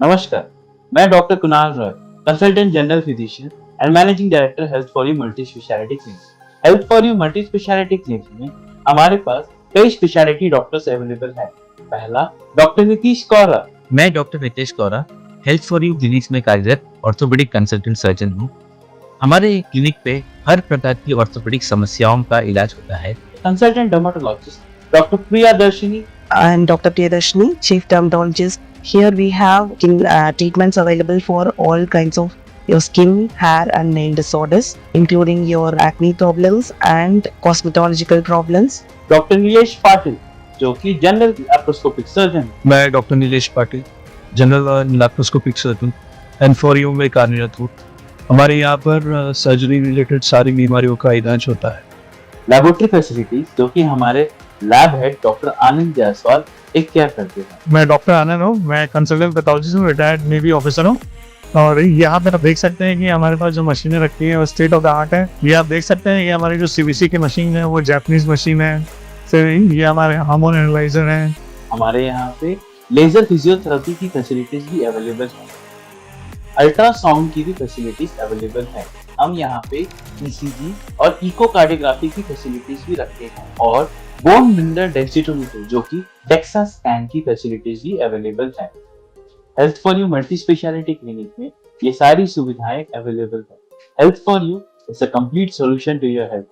नमस्कार, मैं doctor Kunal Roy, consultant general physician and managing director health for you multi speciality clinic. Health for you multi speciality clinic में हमारे पास कई speciality doctors available हैं। पहला, doctor Nitish कौरा। मैं doctor Nitesh Kaura health for you clinics में कार्यरत ऑर्थोपेडिक कंसल्टेंट सर्जन हूँ। हमारे क्लिनिक पे हर प्रकार की ऑर्थोपेडिक समस्याओं का इलाज होता है। Consultant dermatologist doctor Priyadarshini. I'm Dr. Priyadarshini, Chief Dermatologist. Here we have treatments available for all kinds of your skin, hair and nail disorders, including your acne problems and cosmetological problems. Doctor Nilesh Patil जो कि general laparoscopic surgeon. मैं doctor Nilesh Patil general laparoscopic surgeon and for you में कार्यरत हूँ। हमारे यहाँ पर surgery related सारी बीमारियों का इलाज होता है। लेबोरेटरी फैसिलिटीज जो कि हमारे लैब हेड डॉक्टर आनंद जायसवाल एक केयर करते हैं। मैं डॉक्टर आनंद हूँ, मैं कंसल्टेंट पैथोलॉजिस्ट हूँ, रिटायर्ड नेवी ऑफिसर हूँ। और यहाँ पे आप देख सकते हैं कि हमारे पास जो मशीनें रखी हैं वो स्टेट ऑफ द आर्ट है। ये आप देख सकते हैं कि हमारी जो सीवीसी की मशीन है वो जापानीज मशीन है। फिर ये हमारे हार्मोन एनालाइजर हैं। हमारे यहाँ पे लेजर फिजियोथेरेपी की फैसिलिटीज भी अवेलेबल हैं। अल्ट्रासाउंड की भी फैसिलिटीज अवेलेबल है। हम यहाँ पे ईसीजी और इकोकार्डियोग्राफी की फैसिलिटीज भी रखते हैं और बोन मिनरल डेंसिटोमीटर जो कि डेक्सा स्कैन की फैसिलिटीज भी अवेलेबल है। Health for you multi speciality clinic में ये सारी सुविधाएं अवेलेबल है। Health for you is a complete solution to your health.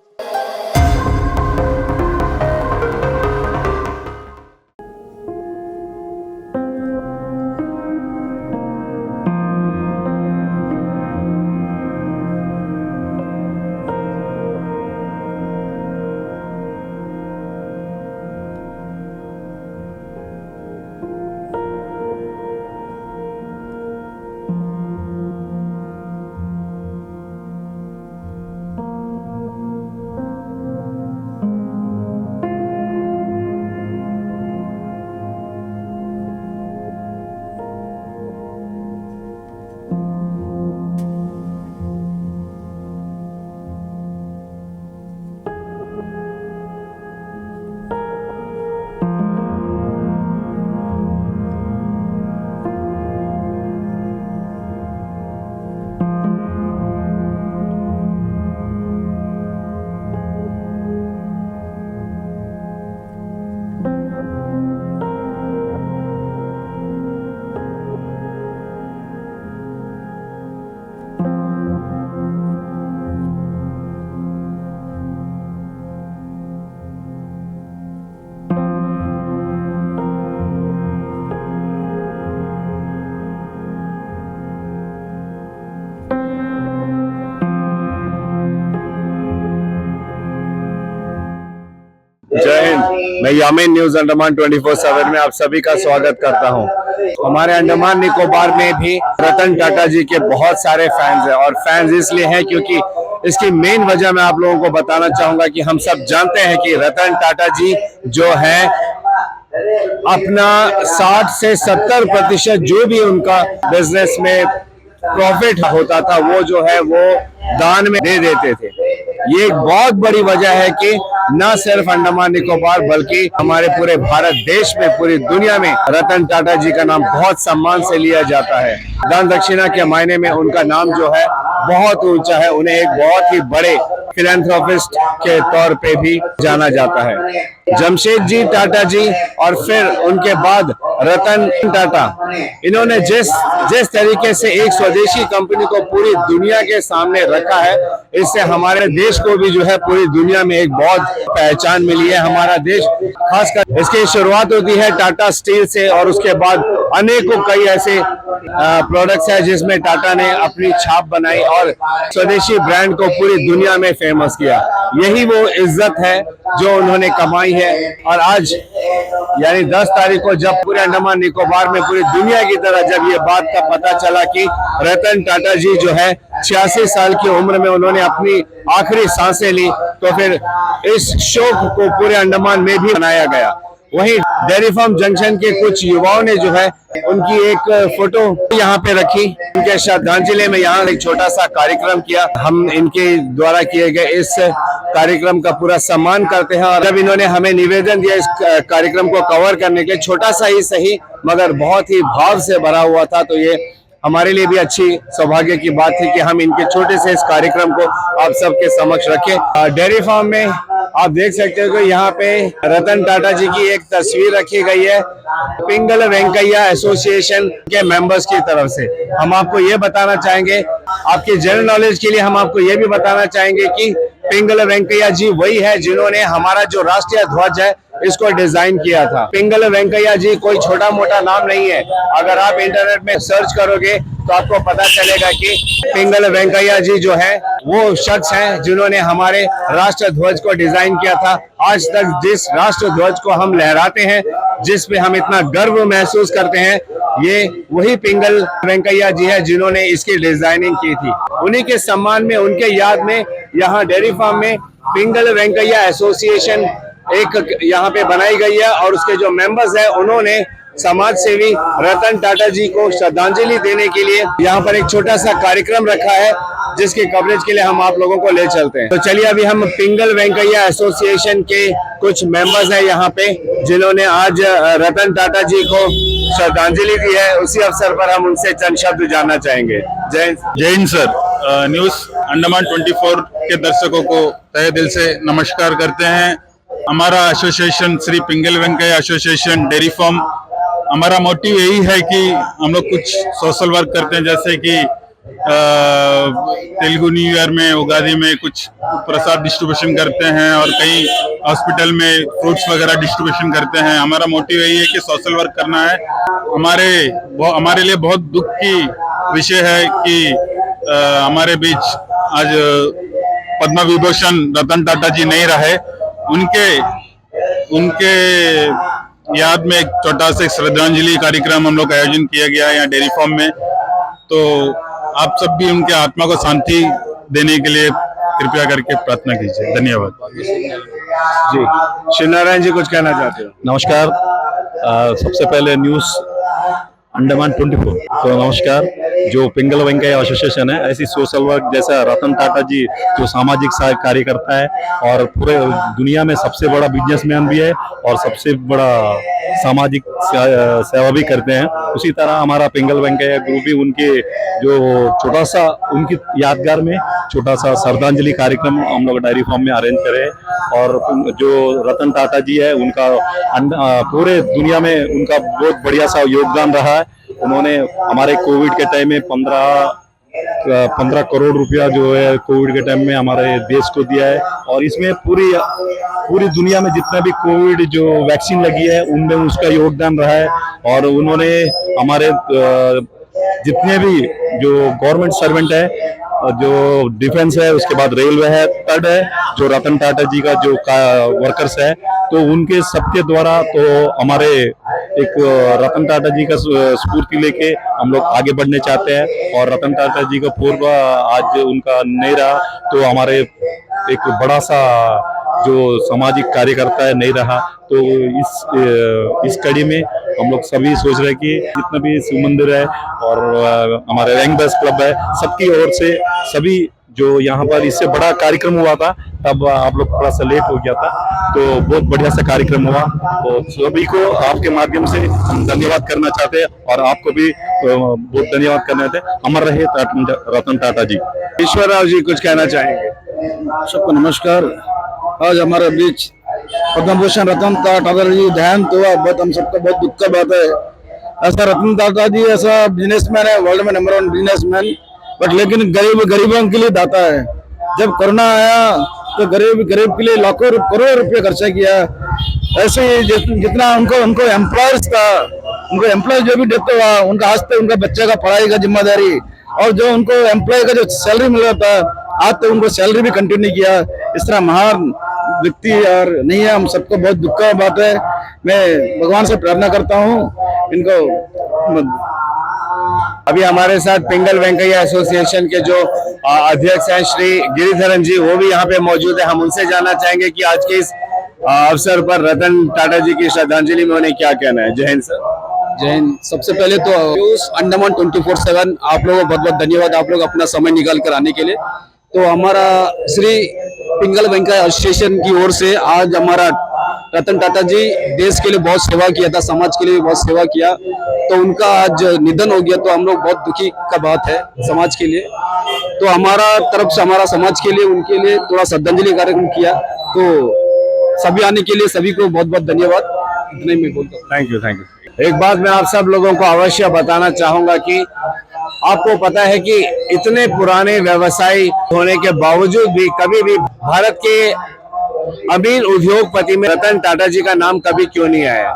जय हिंद। मैं यामिन न्यूज अंडमान 24/7 में आप सभी का स्वागत करता हूं। हमारे अंडमान निकोबार में भी रतन टाटा जी के बहुत सारे फैंस हैं और फैंस इसलिए हैं क्योंकि इसकी मेन वजह मैं आप लोगों को बताना चाहूंगा कि हम सब जानते हैं कि रतन टाटा जी जो है अपना 60 से 70% जो भी उनका बिजनेस में प्रॉफिट होता था वो जो है वो दान में दे देते थे। ये एक बहुत बड़ी वजह है कि न सिर्फ अंडमान निकोबार बल्कि हमारे पूरे भारत देश में, पूरी दुनिया में रतन टाटा जी का नाम बहुत सम्मान से लिया जाता है। दान दक्षिणा के मायने में उनका नाम जो है बहुत ऊंचा है। उन्हें एक बहुत ही बड़े फिलैंथ्रोपिस्ट के तौर पे भी जाना जाता है। जमशेद जी टाटा जी और फिर उनके बाद रतन टाटा, इन्होंने जिस तरीके से एक स्वदेशी कंपनी को पूरी दुनिया के सामने रखा है, इससे हमारे देश को भी जो है पूरी दुनिया में एक बहुत पहचान मिली है। हमारा देश खासकर इसकी शुरुआत होती है टाटा स्टील से और उसके बाद अनेकों कई ऐसे प्रोडक्ट्स है जिसमें टाटा ने अपनी छाप बनाई और स्वदेशी ब्रांड को पूरी दुनिया में फेमस किया। यही वो इज्जत है जो उन्होंने कमाई है। और आज यानी 10 तारीख को जब पूरे अंडमान निकोबार में पूरी दुनिया की तरह जब ये बात का पता चला कि रतन टाटा जी जो है 86 साल की उम्र में उन्होंने अपनी आखिरी सांसें ली, तो फिर इस शोक को पूरे अंडमान में भी मनाया गया। वहीं डेयरी फार्म जंक्शन के कुछ युवाओं ने जो है उनकी एक फोटो यहाँ पे रखी, उनके श्रद्धांजलि में यहाँ एक छोटा सा कार्यक्रम किया। हम इनके द्वारा किए गए इस कार्यक्रम का पूरा सम्मान करते हैं और जब इन्होंने हमें निवेदन दिया इस कार्यक्रम को कवर करने के लिए, छोटा सा ही सही मगर बहुत ही भाव से भरा हुआ था, तो ये हमारे लिए भी अच्छी सौभाग्य की बात थी कि हम इनके छोटे से इस कार्यक्रम को आप सबके समक्ष रखें। डेयरी फार्म में आप देख सकते हो कि यहाँ पे रतन टाटा जी की एक तस्वीर रखी गई है पिंगल वेंकैया एसोसिएशन के मेंबर्स की तरफ से। हम आपको ये बताना चाहेंगे, आपके जनरल नॉलेज के लिए हम आपको ये भी बताना चाहेंगे कि पिंगल वेंकैया जी वही है जिन्होंने हमारा जो राष्ट्रीय ध्वज है इसको डिजाइन किया था। पिंगल वेंकैया जी कोई छोटा मोटा नाम नहीं है। अगर आप इंटरनेट में सर्च करोगे तो आपको पता चलेगा कि पिंगल वेंकैया जी जो है वो शख्स हैं जिन्होंने हमारे राष्ट्र ध्वज को डिजाइन किया था। आज तक जिस राष्ट्र ध्वज को हम लहराते हैं, जिस पे हम इतना गर्व महसूस करते हैं, ये वही पिंगल वेंकैया जी है जिन्होंने इसकी डिजाइनिंग की थी। उन्हीं के सम्मान में, उनके याद में यहाँ डेयरी फार्म में पिंगल वेंकैया एसोसिएशन एक यहाँ पे बनाई गई है और उसके जो मेंबर्स हैं उन्होंने समाज सेवी रतन टाटा जी को श्रद्धांजलि देने के लिए यहाँ पर एक छोटा सा कार्यक्रम रखा है, जिसके कवरेज के लिए हम आप लोगों को ले चलते हैं। तो चलिए अभी हम पिंगल वेंकैया एसोसिएशन के कुछ मेंबर्स हैं यहाँ पे जिन्होंने आज रतन टाटा जी को श्रद्धांजलि दी है, उसी अवसर पर हम उनसे चंद शब्द जानना चाहेंगे। जय हिंद सर। न्यूज अंडमान 24 के दर्शकों को तहे दिल से नमस्कार करते हैं। हमारा एसोसिएशन श्री पिंगल वेंकैया एसोसिएशन डेयरी फार्म, हमारा मोटिव यही है कि हम लोग कुछ सोशल वर्क करते हैं, जैसे कि तेलुगु न्यू ईयर में, उगादी में कुछ प्रसाद डिस्ट्रीब्यूशन करते हैं और कई हॉस्पिटल में फ्रूट्स वगैरह डिस्ट्रीब्यूशन करते हैं। हमारा मोटिव यही है कि सोशल वर्क करना है। हमारे लिए बहुत दुख की विषय है कि हमारे बीच आज पद्म विभूषण रतन टाटा जी नहीं रहे। उनके याद में एक छोटा सा श्रद्धांजलि कार्यक्रम हम लोग आयोजन किया गया है यहाँ डेयरी फार्म में। तो आप सब भी उनके आत्मा को शांति देने के लिए कृपया करके प्रार्थना कीजिए। धन्यवाद। जी, शिवनारायण जी कुछ कहना चाहते हो? नमस्कार। सबसे पहले न्यूज अंडमान 24 तो नमस्कार। जो पिंगल वेंकैया एसोसिएशन है, ऐसी सोशल वर्क जैसा रतन टाटा जी जो सामाजिक कार्य करता है और पूरे दुनिया में सबसे बड़ा बिजनेसमैन भी है और सबसे बड़ा सामाजिक सेवा भी करते हैं, उसी तरह हमारा पिंगल वेंकैया ग्रुप भी उनके जो छोटा सा उनकी यादगार में छोटा सा श्रद्धांजलि कार्यक्रम हम लोग डेयरी फार्म में अरेंज करे। और जो रतन टाटा जी है उनका पूरे दुनिया में उनका बहुत बढ़िया सा योगदान रहा है। उन्होंने हमारे कोविड के टाइम में 15 करोड़ रुपया जो है कोविड के टाइम में हमारे देश को दिया है और इसमें पूरी दुनिया में जितना भी कोविड जो वैक्सीन लगी है उनमें उसका योगदान रहा है। और उन्होंने हमारे जितने भी जो गवर्नमेंट सर्वेंट है, जो डिफेंस है, उसके बाद रेलवे है, थर्ड है जो रतन टाटा जी का जो वर्कर्स है, तो उनके सबके द्वारा तो हमारे एक रतन टाटा जी का स्फूर्ति लेके हम लोग आगे बढ़ने चाहते हैं। और रतन टाटा जी का पूर्व आज उनका नहीं रहा तो हमारे एक बड़ा सा जो सामाजिक कार्यकर्ता है नहीं रहा। तो इस कड़ी में हम लोग सभी सोच रहे हैं कि जितना भी शिव मंदिर है और हमारे रैंक बेस क्लब है, सबकी ओर से सभी जो यहाँ पर इससे बड़ा कार्यक्रम हुआ था तब आप लोग थोड़ा सा लेट हो गया था, तो बहुत बढ़िया सा कार्यक्रम हुआ। तो सभी को आपके माध्यम से हम धन्यवाद करना चाहते हैं और आपको भी बहुत धन्यवाद करना चाहते हैं। अमर रहे रतन टाटा जी। ईश्वर राव जी कुछ कहना चाहेंगे? सबको नमस्कार। आज हमारे बीच पद्म भूषण रतन टाटा जी देहांत हुआ, बहुत हम सबको बहुत दुख का बात है। ऐसा रतन टाटा जी ऐसा बिजनेसमैन है, वर्ल्ड में नंबर 1 बिजनेसमैन, बट लेकिन गरीबों के लिए दाता है। जब कोरोना आया तो गरीब के लिए लाखों करोड़ों रुपये खर्चा किया। ऐसे ही जितना उनको एम्प्लॉयर्स था, उनको एम्प्लॉय जो भी देते हुआ उनका आज तक उनका बच्चे का पढ़ाई का जिम्मेदारी और जो उनको एम्प्लॉय का जो सैलरी मिल रहा था आज तक उनको सैलरी भी कंटिन्यू किया। इस तरह महान व्यक्ति और नहीं है, हम सबको बहुत दुख का बात है। मैं भगवान से प्रार्थना करता हूँ इनको। अभी हमारे साथ पिंगल वेंकैया एसोसिएशन के जो अध्यक्ष हैं श्री गिरिधरन जी, वो भी यहाँ पे मौजूद है। हम उनसे जानना चाहेंगे कि आज के इस अवसर पर रतन टाटा जी की श्रद्धांजलि में उन्हें क्या कहना है? जय हिंद सर। जय हिंद। सबसे पहले तो न्यूज अंडमान 24/7 आप लोगों को बहुत बहुत धन्यवाद, आप लोग अपना समय निकाल कर आने के लिए। तो हमारा श्री पिंगल वेंकैया एसोसिएशन की ओर से आज हमारा रतन टाटा जी देश के लिए बहुत सेवा किया था, समाज के लिए भी बहुत सेवा किया, तो उनका आज निधन हो गया, तो हम लोग बहुत दुखी का बात है समाज के लिए। तो हमारा तरफ से हमारा समाज के लिए उनके लिए थोड़ा श्रद्धांजलि कार्यक्रम किया, तो सभी आने के लिए सभी को बहुत बहुत धन्यवाद। इतने में बोलता हूं। Thank you. एक बात मैं आप सब लोगों को अवश्य बताना चाहूंगा कि आपको पता है कि इतने पुराने व्यवसायी होने के बावजूद भी कभी भी भारत के अमीर उद्योगपति में रतन टाटा जी का नाम कभी क्यों नहीं आया?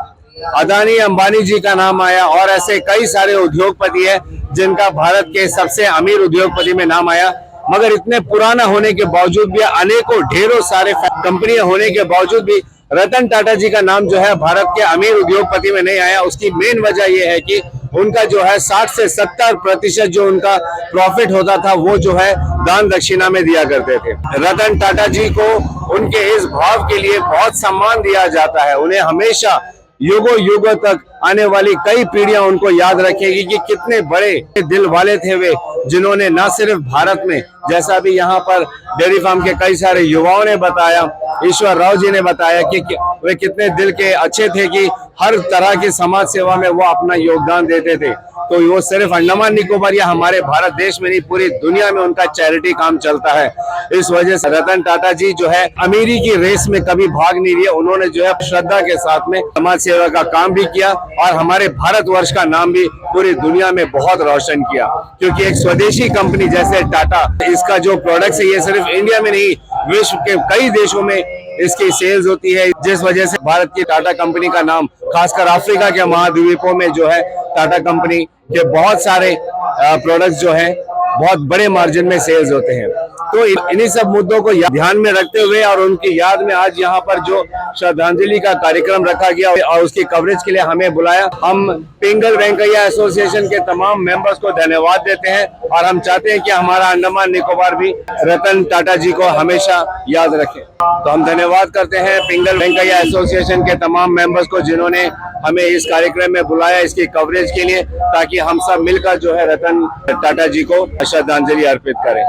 अदानी अंबानी जी का नाम आया और ऐसे कई सारे उद्योगपति हैं जिनका भारत के सबसे अमीर उद्योगपति में नाम आया, मगर इतने पुराना होने के बावजूद भी, अनेकों ढेरों सारे कंपनियां होने के बावजूद भी रतन टाटा जी का नाम जो है भारत के अमीर उद्योगपति में नहीं आया। उसकी मेन वजह यह है कि उनका जो है 60 से 70% जो उनका प्रॉफिट होता था वो जो है दान दक्षिणा में दिया करते थे। रतन टाटा जी को उनके इस भाव के लिए बहुत सम्मान दिया जाता है। उन्हें हमेशा युगों युगों तक आने वाली कई पीढ़ियां उनको याद रखेगी कि कितने बड़े दिल वाले थे वे, जिन्होंने न सिर्फ भारत में, जैसा भी यहाँ पर डेयरी फार्म के कई सारे युवाओं ने बताया, ईश्वर राव जी ने बताया कि वे कितने दिल के अच्छे थे कि हर तरह की समाज सेवा में वो अपना योगदान देते थे। तो वो सिर्फ अंडमान निकोबार या हमारे भारत देश में नहीं, पूरी दुनिया में उनका चैरिटी काम चलता है। इस वजह से रतन टाटा जी जो है अमीरी की रेस में कभी भाग नहीं लिए। उन्होंने जो है श्रद्धा के साथ में समाज सेवा का काम भी किया और हमारे भारतवर्ष का नाम भी पूरी दुनिया में बहुत रोशन किया, क्योंकि एक स्वदेशी कंपनी जैसे टाटा, इसका जो प्रोडक्ट्स है ये सिर्फ इंडिया में नहीं, विश्व के कई देशों में इसकी सेल्स होती है, जिस वजह से भारत की टाटा कंपनी का नाम खासकर अफ्रीका के महाद्वीपों में जो है टाटा कंपनी के बहुत सारे प्रोडक्ट्स जो हैं बहुत बड़े मार्जिन में सेल्स होते हैं। तो इन्हीं सब मुद्दों को ध्यान में रखते हुए और उनकी याद में आज यहाँ पर जो श्रद्धांजलि का कार्यक्रम रखा गया और उसकी कवरेज के लिए हमें बुलाया, हम पिंगल वेंकैया एसोसिएशन के तमाम मेंबर्स को धन्यवाद देते हैं और हम चाहते हैं कि हमारा अंडमान निकोबार भी रतन टाटा जी को हमेशा याद रखे। तो हम धन्यवाद करते हैं पिंगल वेंकैया एसोसिएशन के तमाम मेंबर्स को जिन्होंने हमें इस कार्यक्रम में बुलाया इसकी कवरेज के लिए, ताकि हम सब मिलकर जो है रतन टाटा जी को श्रद्धांजलि अर्पित करें।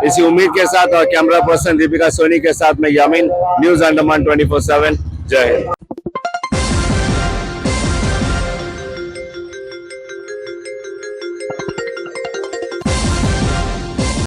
इसी उम्मीद के साथ और कैमरा पर्सन दीपिका सोनी के साथ में यामीन, न्यूज अंडमान 24/7। जय हिंद।